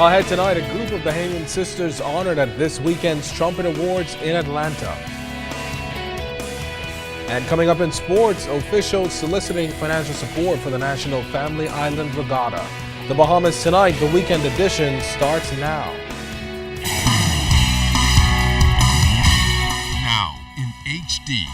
Ahead tonight, a group of Bahamian sisters honored at this weekend's Trumpet Awards in Atlanta. And coming up in sports, officials soliciting financial support for the National Family Island Regatta. The Bahamas tonight, the weekend edition starts now. Now in HD.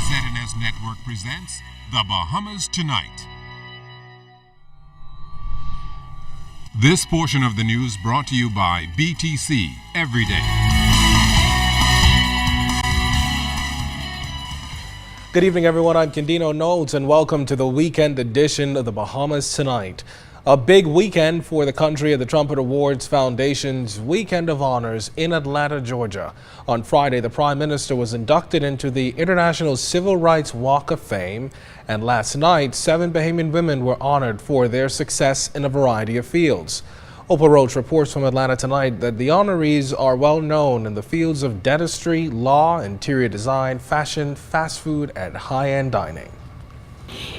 ZNS Network presents The Bahamas Tonight. This portion of the news brought to you by BTC Every Day. Good evening, everyone. I'm Candino Knowles, and welcome to the weekend edition of The Bahamas Tonight. A big weekend for the country at the Trumpet Awards Foundation's Weekend of Honors in Atlanta, Georgia. On Friday, the Prime Minister was inducted into the International Civil Rights Walk of Fame, and last night, 7 Bahamian women were honored for their success in a variety of fields. Opal Roach reports from Atlanta tonight that the honorees are well known in the fields of dentistry, law, interior design, fashion, fast food, and high-end dining.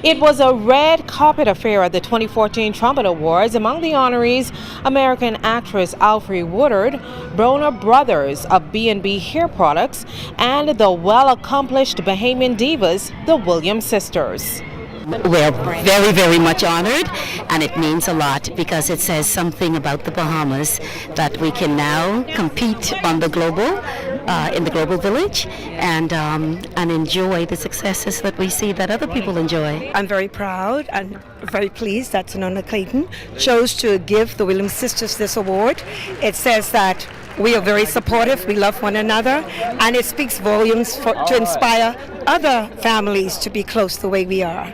It was a red carpet affair at the 2014 Trumpet Awards. Among the honorees, American actress Alfre Woodard, Broner Brothers of B&B Hair Products, and the well-accomplished Bahamian divas, the Williams sisters. We're very, very much honored, and it means a lot because it says something about the Bahamas that we can now compete on the global, in the global village, and enjoy the successes that we see that other people enjoy. I'm very proud and very pleased that Sonona Clayton chose to give the Williams sisters this award. It says that we are very supportive, we love one another, and it speaks volumes to inspire other families to be close the way we are.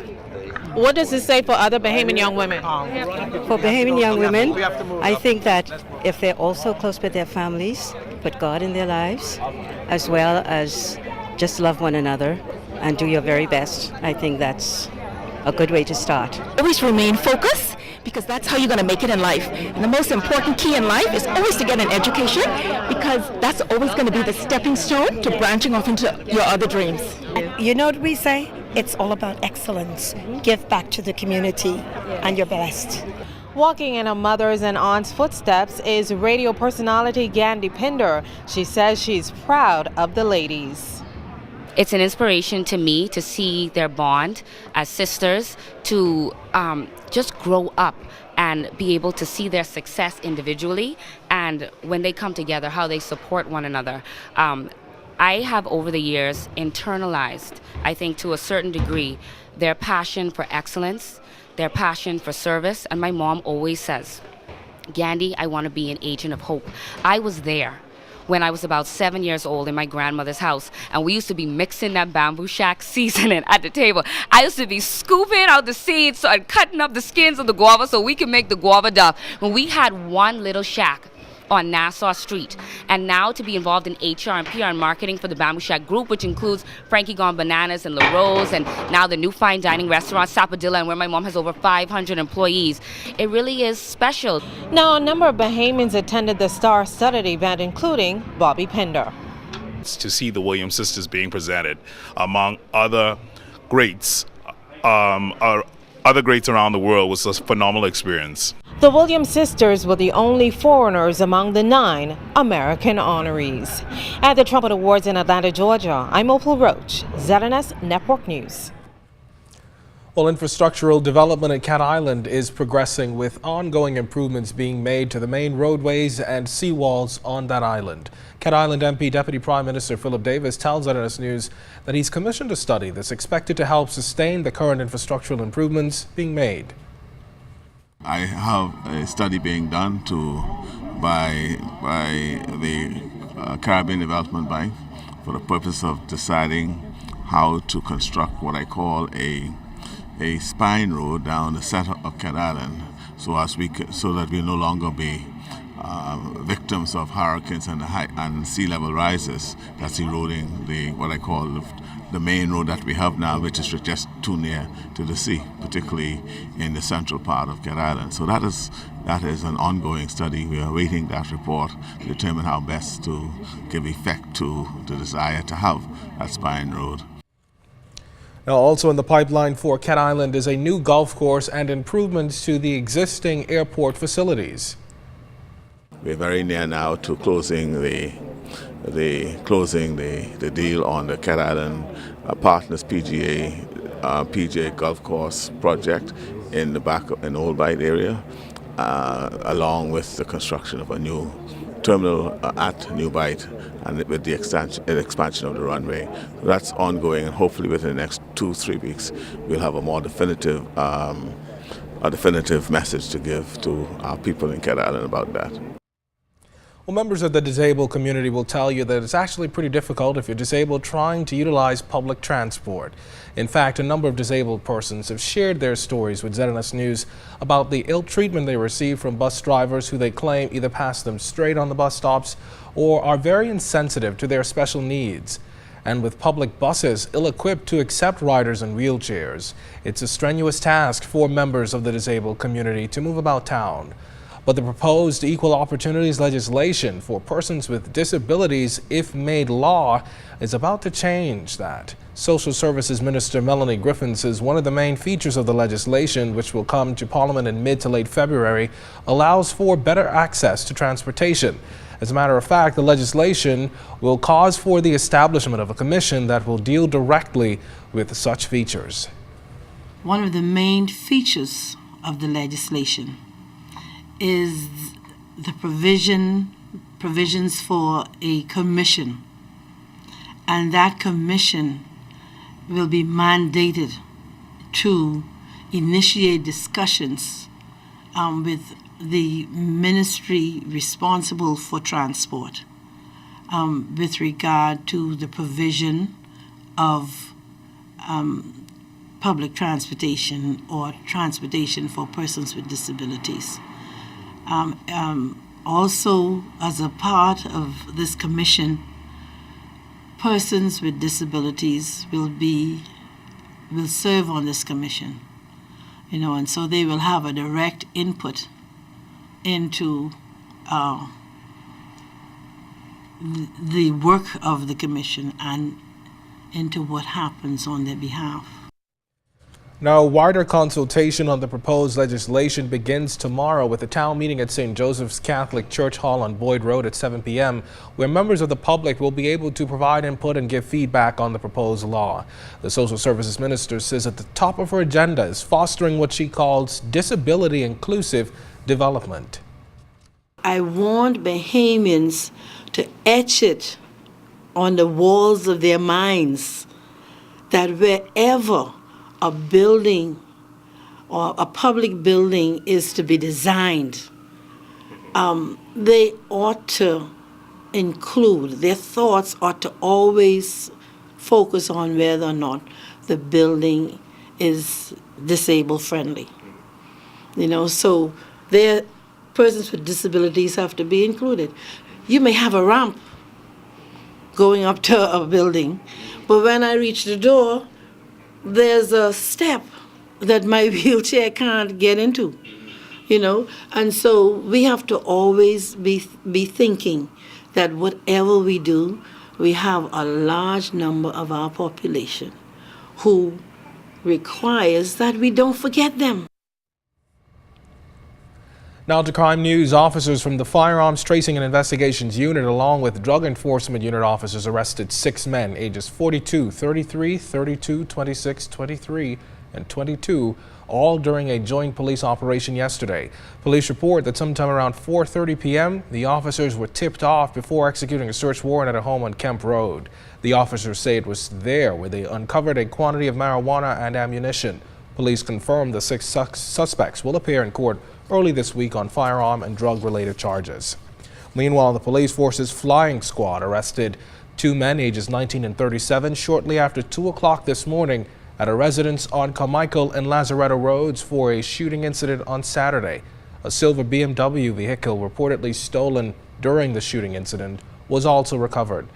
What does it say for other Bahamian young women? For Bahamian young women, I think that if they're also close with their families, put God in their lives, as well as just love one another and do your very best, I think that's a good way to start. Always remain focused, because that's how you're going to make it in life. And the most important key in life is always to get an education, because that's always going to be the stepping stone to branching off into your other dreams. You know what we say? It's all about excellence. Give back to the community and you're blessed. Walking in her mother's and aunt's footsteps is radio personality Gandhi Pinder. She says she's proud of the ladies. It's an inspiration to me to see their bond as sisters, to just grow up and be able to see their success individually, and when they come together, how they support one another. I have over the years internalized, I think to a certain degree, their passion for excellence, their passion for service, and my mom always says, Gandhi, I want to be an agent of hope. I was there when I was about 7 years old in my grandmother's house, and we used to be mixing that bamboo shack seasoning at the table. I used to be scooping out the seeds and cutting up the skins of the guava so we can make the guava duff when we had one little shack on Nassau Street. And now to be involved in HR and PR and marketing for the Bamboo Shack Group, which includes Frankie Gone Bananas and La Rose, and now the new fine dining restaurant Sapadilla, and where my mom has over 500 employees. It really is special. Now, a number of Bahamians attended the star-studded event, including Bobby Pinder. To see the Williams sisters being presented among other greats, other greats around the world was a phenomenal experience. The Williams sisters were the only foreigners among the 9 American honorees. At the Trumpet Awards in Atlanta, Georgia, I'm Opal Roach, ZNS Network News. Well, infrastructural development at Cat Island is progressing with ongoing improvements being made to the main roadways and seawalls on that island. Cat Island MP Deputy Prime Minister Philip Davis tells ZNS News that he's commissioned a study that's expected to help sustain the current infrastructural improvements being made. I have a study being done by the Caribbean Development Bank for the purpose of deciding how to construct what I call a spine road down the center of Cat Island, so that we'll no longer be victims of hurricanes and sea level rises that's eroding what I call the main road that we have now, which is just too near to the sea, particularly in the central part of Cat Island. So that is an ongoing study. We are awaiting that report to determine how best to give effect to the desire to have that spine road. Now, also in the pipeline for Cat Island is a new golf course and improvements to the existing airport facilities. We're very near now to closing the deal on the Cat Island Partners PGA golf course project in the back in Old Bight area, along with the construction of a new terminal at New Bight and with the expansion of the runway. That's ongoing, and hopefully within the next 2-3 weeks we'll have a more definitive message to give to our people in Cat Island about that. Well, members of the disabled community will tell you that it's actually pretty difficult if you're disabled trying to utilize public transport. In fact, a number of disabled persons have shared their stories with ZNS News about the ill treatment they receive from bus drivers who they claim either pass them straight on the bus stops or are very insensitive to their special needs. And with public buses ill-equipped to accept riders in wheelchairs, it's a strenuous task for members of the disabled community to move about town. But the proposed equal opportunities legislation for persons with disabilities, if made law, is about to change that. Social Services Minister Melanie Griffin says one of the main features of the legislation, which will come to Parliament in mid to late February, allows for better access to transportation. As a matter of fact, the legislation will cause for the establishment of a commission that will deal directly with such features. One of the main features of the legislation is the provisions for a commission, and that commission will be mandated to initiate discussions with the ministry responsible for transport with regard to the provision of public transportation or transportation for persons with disabilities. Also, as a part of this commission, persons with disabilities will serve on this commission, and so they will have a direct input into the work of the commission and into what happens on their behalf. Now, wider consultation on the proposed legislation begins tomorrow with a town meeting at St. Joseph's Catholic Church Hall on Boyd Road at 7 p.m., where members of the public will be able to provide input and give feedback on the proposed law. The Social Services Minister says at the top of her agenda is fostering what she calls disability inclusive development. I want Bahamians to etch it on the walls of their minds that wherever a building or a public building is to be designed, they ought to include, their thoughts ought to always focus on whether or not the building is disabled friendly. So their persons with disabilities have to be included. You may have a ramp going up to a building, but when I reach the door, there's a step that my wheelchair can't get into, and so we have to always be thinking that whatever we do, we have a large number of our population who requires that we don't forget them. Now to crime news. Officers from the Firearms Tracing and Investigations Unit along with Drug Enforcement Unit officers arrested 6 men ages 42, 33, 32, 26, 23, and 22, all during a joint police operation yesterday. Police report that sometime around 4:30 p.m. the officers were tipped off before executing a search warrant at a home on Kemp Road. The officers say it was there where they uncovered a quantity of marijuana and ammunition. Police confirmed the 6 suspects will appear in court early this week on firearm and drug-related charges. Meanwhile, the police force's flying squad arrested 2 men ages 19 and 37 shortly after 2 o'clock this morning at a residence on Carmichael and Lazaretto Roads for a shooting incident on Saturday. A silver BMW vehicle reportedly stolen during the shooting incident was also recovered.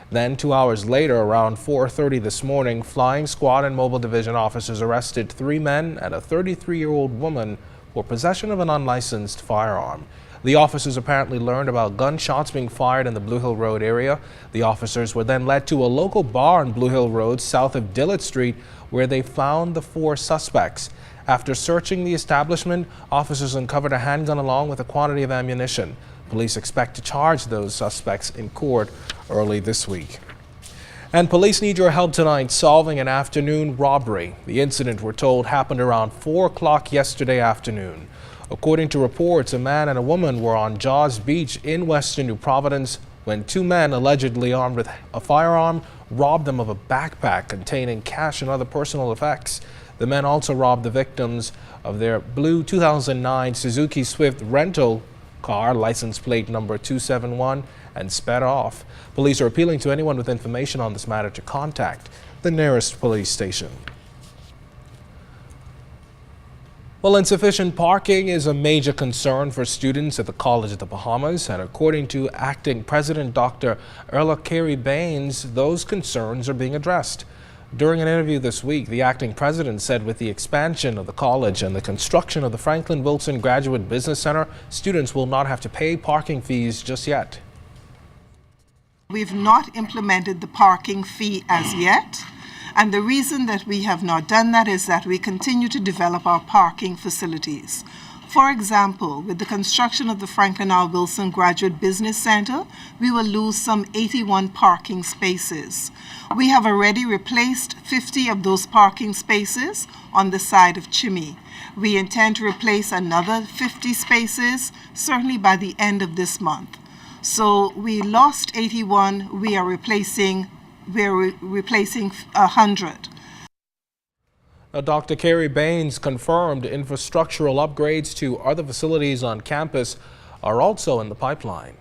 Then 2 hours later, around 4:30 this morning, flying squad and mobile division officers arrested 3 men and a 33-year-old woman for possession of an unlicensed firearm. The officers apparently learned about gunshots being fired in the Blue Hill Road area. The officers were then led to a local bar on Blue Hill Road south of Dillard Street, where they found the 4 suspects. After searching the establishment, officers uncovered a handgun along with a quantity of ammunition. Police expect to charge those suspects in court early this week. And police need your help tonight solving an afternoon robbery. The incident, we're told, happened around 4 o'clock yesterday afternoon. According to reports, a man and a woman were on Jaws Beach in western New Providence when 2 men, allegedly armed with a firearm, robbed them of a backpack containing cash and other personal effects. The men also robbed the victims of their blue 2009 Suzuki Swift rental car, license plate number 271, and sped off. Police are appealing to anyone with information on this matter to contact the nearest police station. Well, insufficient parking is a major concern for students at the College of the Bahamas, and according to Acting President Dr. Erla Carey Baines, those concerns are being addressed. During an interview this week, the acting president said with the expansion of the college and the construction of the Franklin Wilson Graduate Business Center, students will not have to pay parking fees just yet. We've not implemented the parking fee as yet. And the reason that we have not done that is that we continue to develop our parking facilities. For example, with the construction of the Franklin R. Wilson Graduate Business Center, we will lose some 81 parking spaces. We have already replaced 50 of those parking spaces on the side of Chimmy. We intend to replace another 50 spaces, certainly by the end of this month. So we lost 81, we're replacing 100. Now, Dr. Carey Baines confirmed infrastructural upgrades to other facilities on campus are also in the pipeline.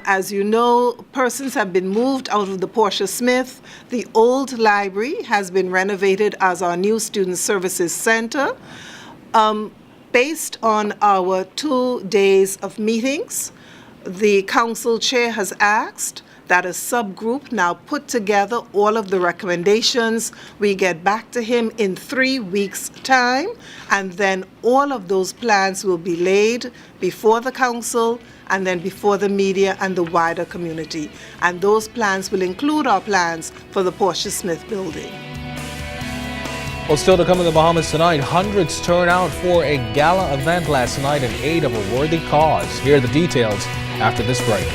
As you know, persons have been moved out of the Portia Smith. The old library has been renovated as our new Student Services Center. Based on our 2 days of meetings, the council chair has asked that a subgroup now put together all of the recommendations. We get back to him in 3 weeks' time, and then all of those plans will be laid before the council and then before the media and the wider community. And those plans will include our plans for the Portia Smith building. Well, still to come in the Bahamas tonight, hundreds turn out for a gala event last night in aid of a worthy cause. Here are the details after this break.